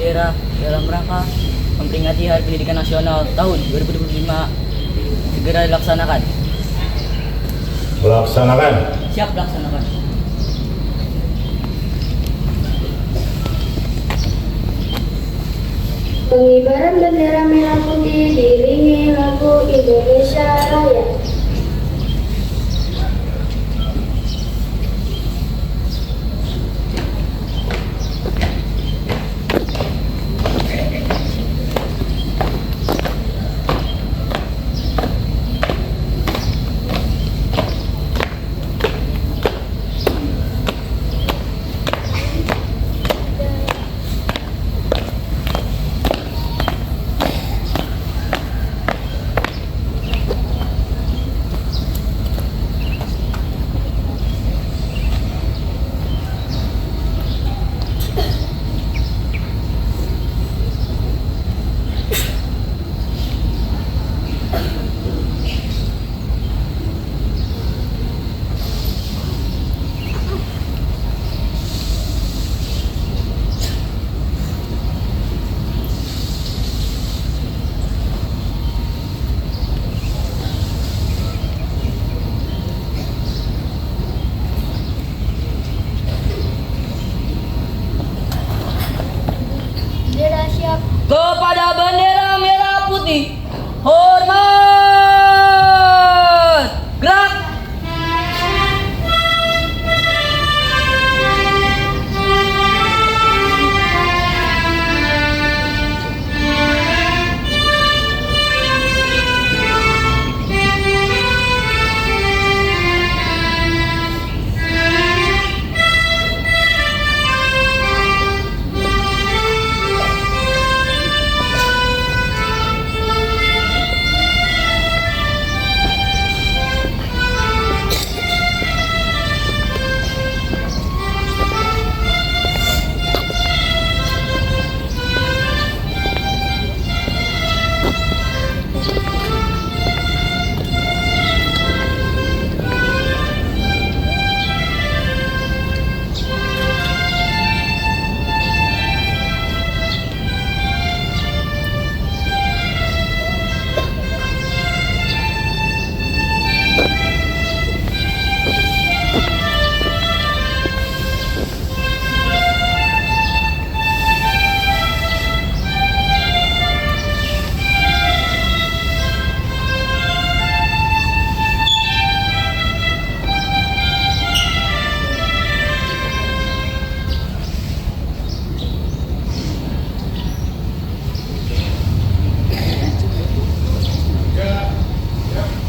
bendera dalam rangka memperingati Hari Pendidikan Nasional tahun 2025 segera dilaksanakan. Laksanakan. Siap laksanakan. Pengibaran bendera merah putih diiringi lagu Indonesia Raya. Bendera siap. Kepada bendera merah putih, hormat! Gerak!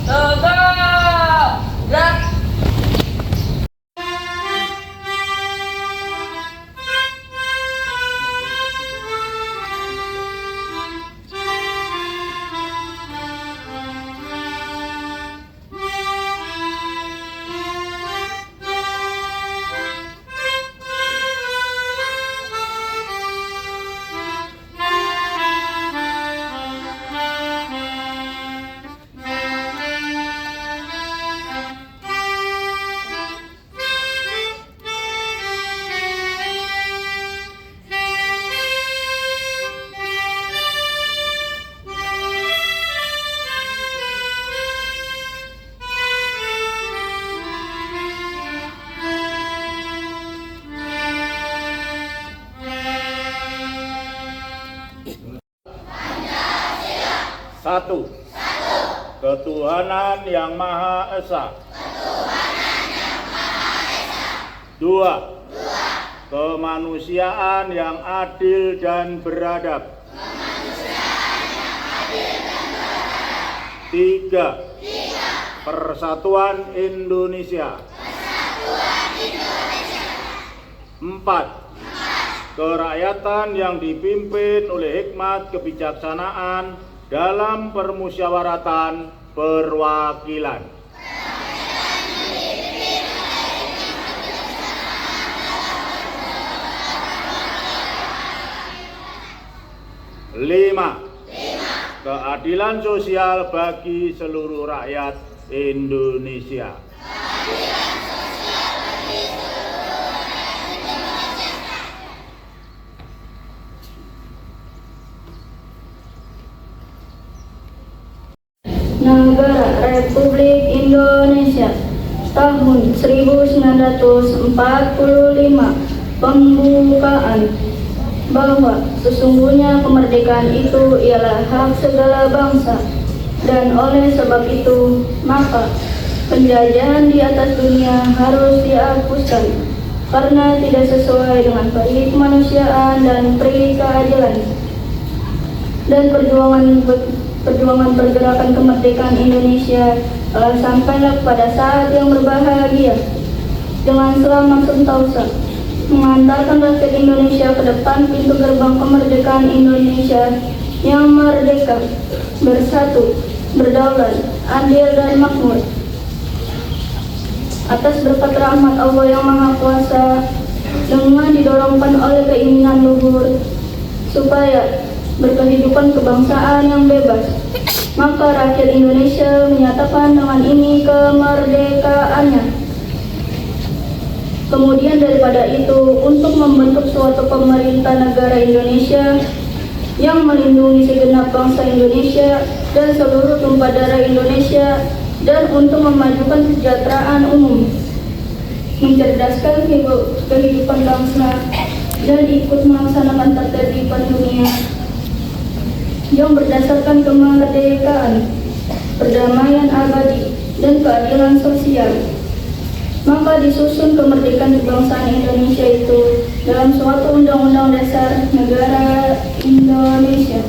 Tegak! Gerak! Satu. Ketuhanan yang Maha Esa. Dua. Kemanusiaan yang adil dan beradab. Tiga. Persatuan Indonesia. Empat. Kerakyatan yang dipimpin oleh hikmat kebijaksanaan dalam permusyawaratan perwakilan. Lima. Keadilan sosial bagi seluruh rakyat Indonesia. Negara Republik Indonesia tahun 1945 pembukaan bahwa sesungguhnya kemerdekaan itu ialah hak segala bangsa, dan oleh sebab itu maka penjajahan di atas dunia harus dihapuskan karena tidak sesuai dengan peri kemanusiaan dan peri keadilan. Dan perjuangan pergerakan kemerdekaan Indonesia telah sampailah pada saat yang berbahagia dengan selamat sentosa mengantarkan rakyat Indonesia ke depan pintu gerbang kemerdekaan Indonesia yang merdeka, bersatu, berdaulat, adil dan makmur. Atas berkat rahmat Allah yang Maha Kuasa, dengan didorongkan oleh keinginan luhur supaya berkehidupan kebangsaan yang bebas, maka rakyat Indonesia menyatakan dengan ini kemerdekaannya. Kemudian daripada itu, untuk membentuk suatu pemerintah negara Indonesia yang melindungi segenap bangsa Indonesia dan seluruh tumpah darah Indonesia, dan untuk memajukan kesejahteraan umum, mencerdaskan kehidupan bangsa, dan ikut melaksanakan ketertiban dunia yang berdasarkan kemerdekaan, perdamaian abadi, dan keadilan sosial. Maka disusun kemerdekaan kebangsaan Indonesia itu dalam suatu undang-undang dasar negara Indonesia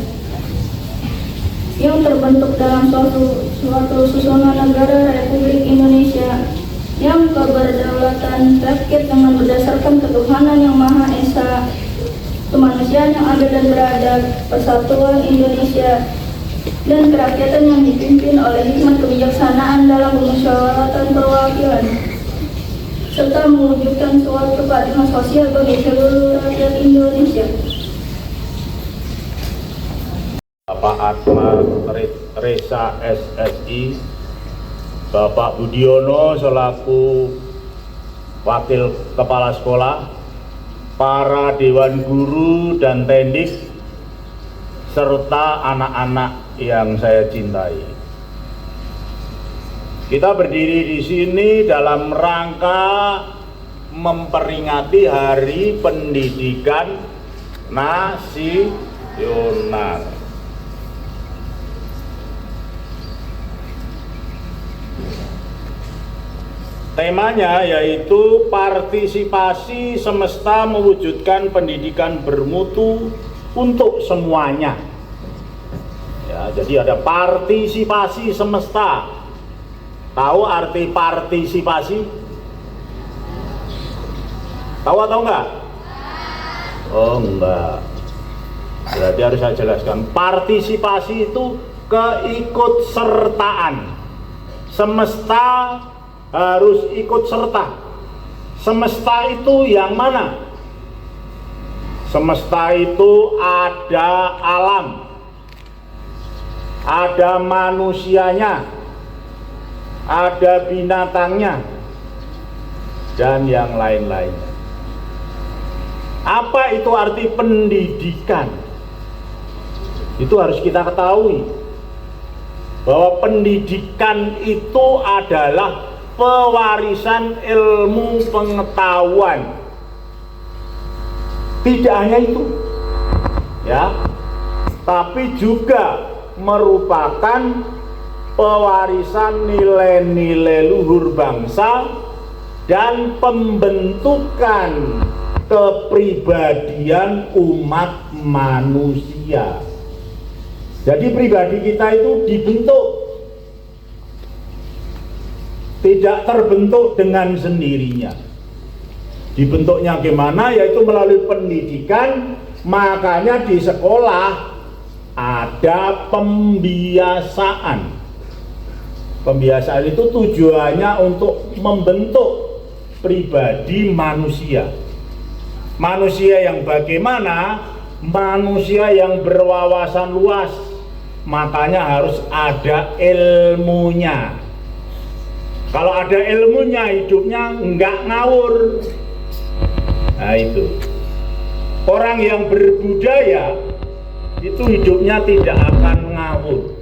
yang terbentuk dalam suatu susunan negara Republik Indonesia yang keberdaulatan rakyat dengan berdasarkan ketuhanan yang Maha Esa, kemanusiaan yang adil dan beradab, persatuan Indonesia, dan kerakyatan yang dipimpin oleh hikmat kebijaksanaan dalam pemusyawaratan perwakilan, serta mewujudkan suatu keadilan sosial bagi seluruh rakyat Indonesia. Bapak Atma Resa SSI, Bapak Budiono selaku Wakil Kepala Sekolah, para Dewan Guru dan Tendik, serta anak-anak yang saya cintai. Kita berdiri di sini dalam rangka memperingati Hari Pendidikan Nasional. Temanya yaitu partisipasi semesta mewujudkan pendidikan bermutu untuk semuanya. Ya, jadi ada partisipasi semesta. Tahu arti partisipasi? Tahu atau enggak? Oh enggak. Berarti harus saya jelaskan. Partisipasi itu keikutsertaan. Semesta harus ikut serta. Semesta itu yang mana? Semesta itu ada alam, ada manusianya, ada binatangnya, dan yang lain-lainnya. Apa itu arti pendidikan? Itu harus kita ketahui bahwa pendidikan itu adalah pewarisan ilmu pengetahuan. Tidak hanya itu, ya, tapi juga merupakan pewarisan nilai-nilai luhur bangsa dan pembentukan kepribadian umat manusia. Jadi pribadi kita itu dibentuk, tidak terbentuk dengan sendirinya. Dibentuknya gimana? Yaitu melalui pendidikan. Makanya di sekolah ada pembiasaan. Pembiasaan itu tujuannya untuk membentuk pribadi manusia. Manusia yang bagaimana? Manusia yang berwawasan luas. Makanya harus ada ilmunya. Kalau ada ilmunya, hidupnya enggak ngawur. Nah itu. Orang yang berbudaya itu hidupnya tidak akan ngawur.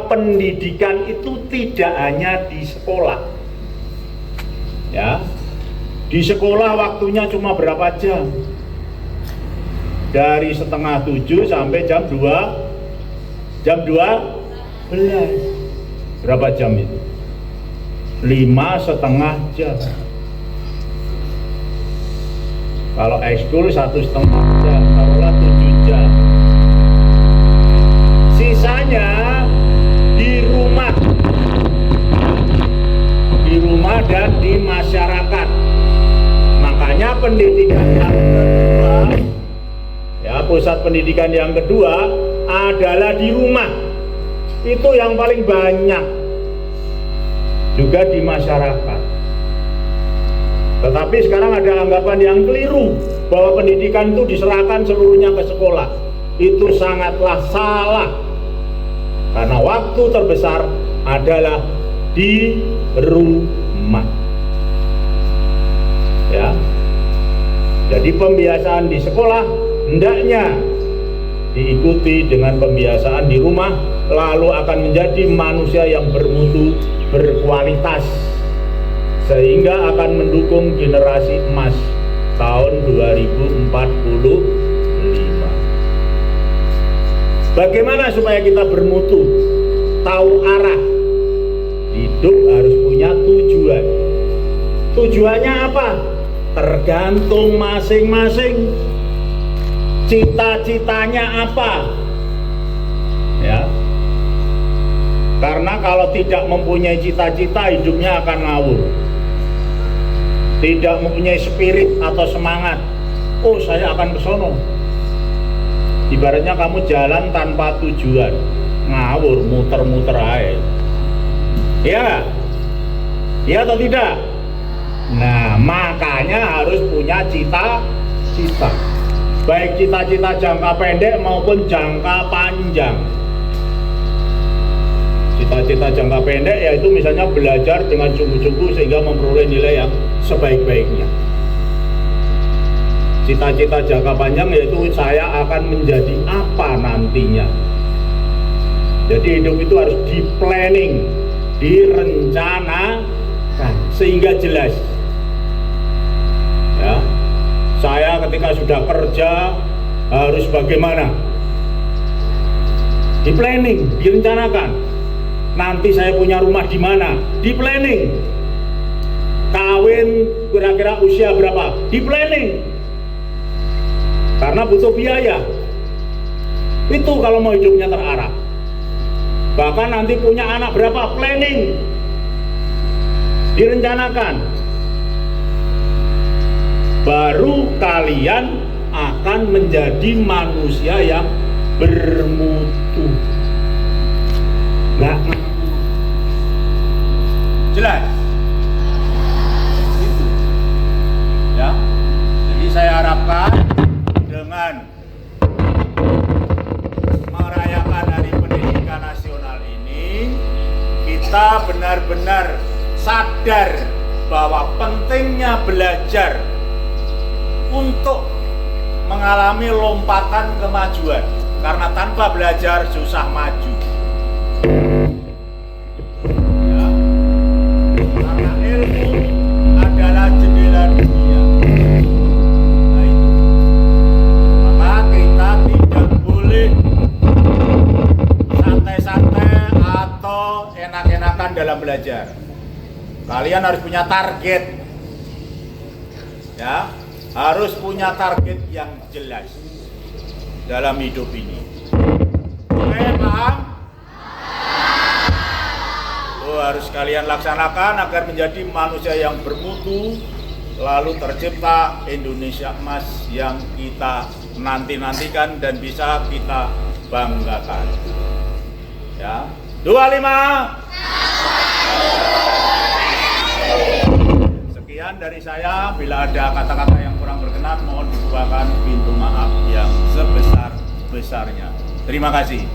bahwa pendidikan itu tidak hanya di sekolah. Ya. Di sekolah waktunya cuma berapa jam? Dari setengah 7 sampai jam 2. Jam 12. Berapa jam itu? 5,5 jam. Kalau ekskul 1,5 jam, taruhlah 7 jam. Sisanya di rumah dan di masyarakat. Makanya pendidikan yang kedua, ya pusat pendidikan yang kedua adalah di rumah. Itu yang paling banyak. Juga di masyarakat. Tetapi sekarang ada anggapan yang keliru bahwa pendidikan itu diserahkan seluruhnya ke sekolah. Itu sangatlah salah. Karena waktu terbesar adalah di rumah. Ya. Jadi pembiasaan di sekolah hendaknya diikuti dengan pembiasaan di rumah, lalu akan menjadi manusia yang bermutu, berkualitas, sehingga akan mendukung generasi emas tahun 2045. Bagaimana supaya kita bermutu, tahu arah? Hidup harus punya tujuan. Tujuannya apa? Tergantung masing-masing. Cita-citanya apa? Ya. Karena kalau tidak mempunyai cita-cita, hidupnya akan ngawur. Tidak mempunyai spirit atau semangat. Oh, saya akan ke sono. Ibaratnya kamu jalan tanpa tujuan, ngawur, muter-muter aja. Iya, iya atau tidak? Nah, makanya harus punya cita-cita. Baik cita-cita jangka pendek maupun jangka panjang. Cita-cita jangka pendek yaitu misalnya belajar dengan sungguh-sungguh sehingga memperoleh nilai yang sebaik-baiknya. Cita-cita jangka panjang yaitu saya akan menjadi apa nantinya. Jadi hidup itu harus di-planning, direncanakan sehingga jelas. Ya, saya ketika sudah kerja harus bagaimana? Di-planning, direncanakan. Nanti saya punya rumah di mana? Di-planning. Kawin kira-kira usia berapa? Di-planning. Karena butuh biaya. Itu kalau mau hidupnya terarah. Bahkan nanti punya anak berapa? Planning. Direncanakan. Baru kalian akan menjadi manusia yang bermutu. Nah, jelas? Itu. Ya. Jadi saya harapkan dengan merayakan Hari Pendidikan Nasional ini, kita benar-benar sadar bahwa pentingnya belajar untuk mengalami lompatan kemajuan, karena tanpa belajar susah maju. Ya. Karena ilmu adalah jendela dunia. Nah itu. Maka kita tidak boleh santai-santai atau enak-enakan dalam belajar. Kalian harus punya target. Ya. Harus punya target yang jelas dalam hidup ini. Oke, paham? Harus kalian laksanakan agar menjadi manusia yang bermutu, lalu tercipta Indonesia emas yang kita nanti-nantikan dan bisa kita banggakan. Ya, 25. Sekian dari saya. Bila ada kata-kata yang kurang berkenan, mohon dibukakan pintu maaf yang sebesar-besarnya. Terima kasih.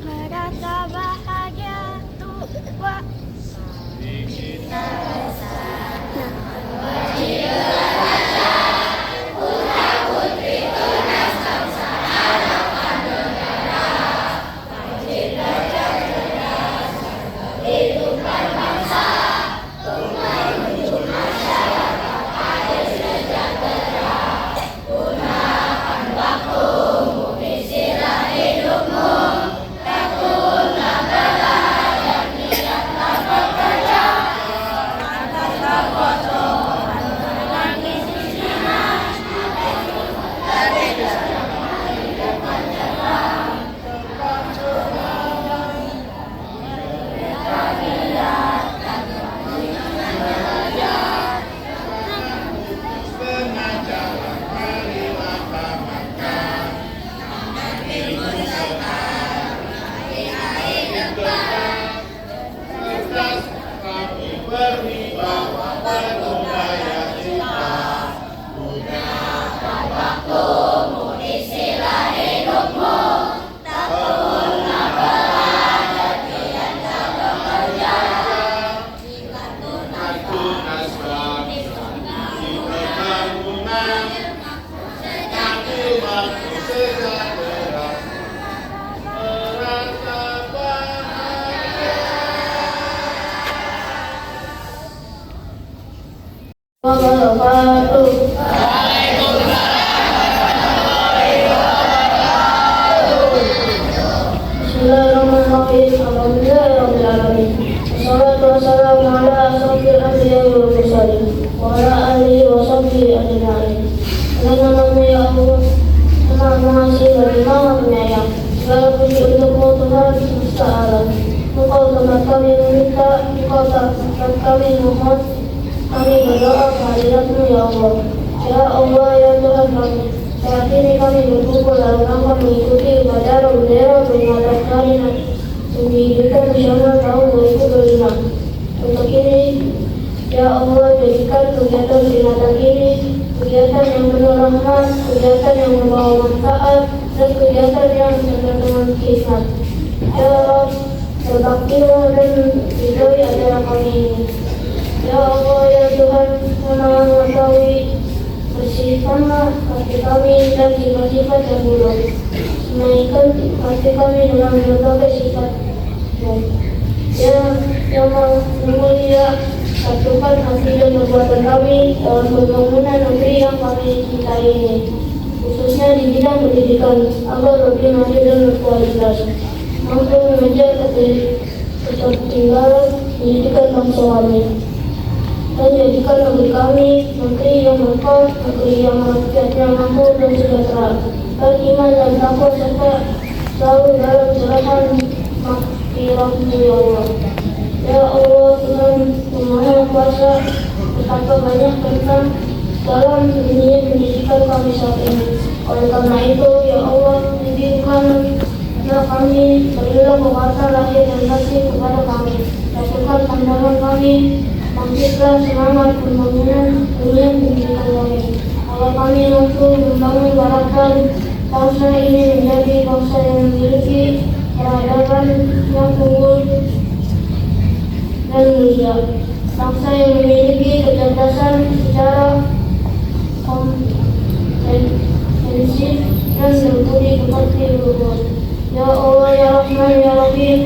Merasa bahagia tua. wabarakatuh. Bismillahirrahmanirrahim. Alhamdulillahirabbil alamin. Wassalatu wassalamu ala asyrofil anbiya'i wal mursalin wa ala alihi wa sahbihi ajma'in. Dengan nama ya Allah, Maha Pengasih lagi Maha Penyayang. Segala puji untukmu Tuhan semesta alam. Engkau tempat kami meminta, Engkau tempat kami mohon. Kami berdoa kehadirat-Mu ya Allah. Ya Allah ya Tuhan kami, saat ini kami berkumpul dalam rangka mengikuti upacara bendera peringatan hari pendidikan nasional tahun 2025. Untuk ini, ya Allah jadikan kegiatan peringatan ini kegiatan yang penuh rahmat, kegiatan yang membawa manfaat, dan kegiatan yang penuh dengan hikmat. Ya Rabb, berbaktilah dan ridhoi acara kami ini. Ya Allah ya Tuhan yang Maha Mengetahui, bersihkanlah hati kami dari sifat-sifat yang buruk. Semaikan hati kami dengan berbagai sifat. Ya yang Maha Mulia, satukan hati dan perbuatan kami dalam pembangunan negeri yang kami cintai ini, khususnya di bidang pendidikan, agar lebih maju dan berkualitas, mampu mengejar ketertinggalan pendidikan bangsa kami, dan jadikan negeri kami negeri yang makmur, negeri yang rakyatnya mampu dan sejahtera, beriman dan takwa serta selalu dalam curahan maghfirah-Mu ya Allah. Ya Allah Tuhan yang Maha Kuasa, betapa banyak tentang dalam dunia pendidikan kami saat ini. Oleh karena itu, ya Allah, berikan anak kami, berilah kekuatan lahir dan batin kepada kami. Satukan pandangan kami, bangkitlah semangat pembangunan dunia pendidikan kami, agar kami mampu membangun garapan bangsa ini menjadi bangsa yang memiliki peradaban yang unggul dan mulia, bangsa yang memiliki kecerdasan secara komprehensif dan berbudi pekerti luhur. Ya Allah ya Rahman ya Rahim,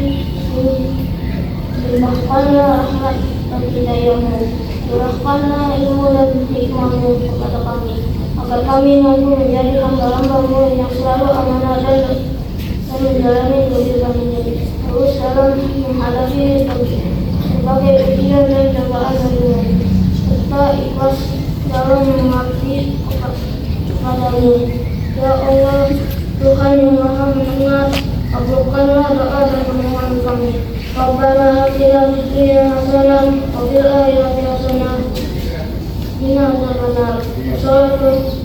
limpahkanlah rahmat dan hidayah-Mu, curahkanlah ilmu dan hikmah-Mu kepada kami, agar kami mampu menjadi hamba-hamba-Mu yang selalu amanah dan menjalani kehidupan ini, terus dalam menghadapi berbagai ujian dan cobaan dunia, serta ikhlas dalam mengabdi kepada-Mu. Ya Allah, Tuhan yang Maha Mendengar, kabulkanlah doa dan permohonan kami. Rabbana atina fid dunya hasanah wa fil akhirati hasanah wa qina adzabannar. Shallallahu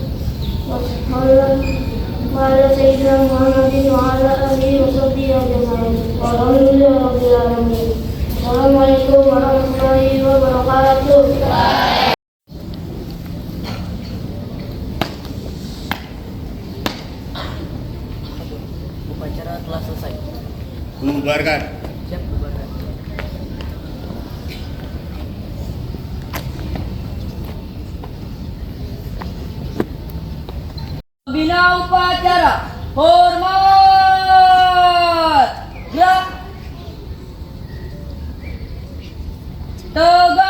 wa ala sayyidina Muhammadin wa ala alihi wa sahbihi ajma'in. Walhamdulillahirabbil alamin. Assalamualaikum warahmatullahi wabarakatuh. Upacara telah selesai. Bubarkan. Siap, bubarkan. Bina upacara, hormat, gerak, tegak.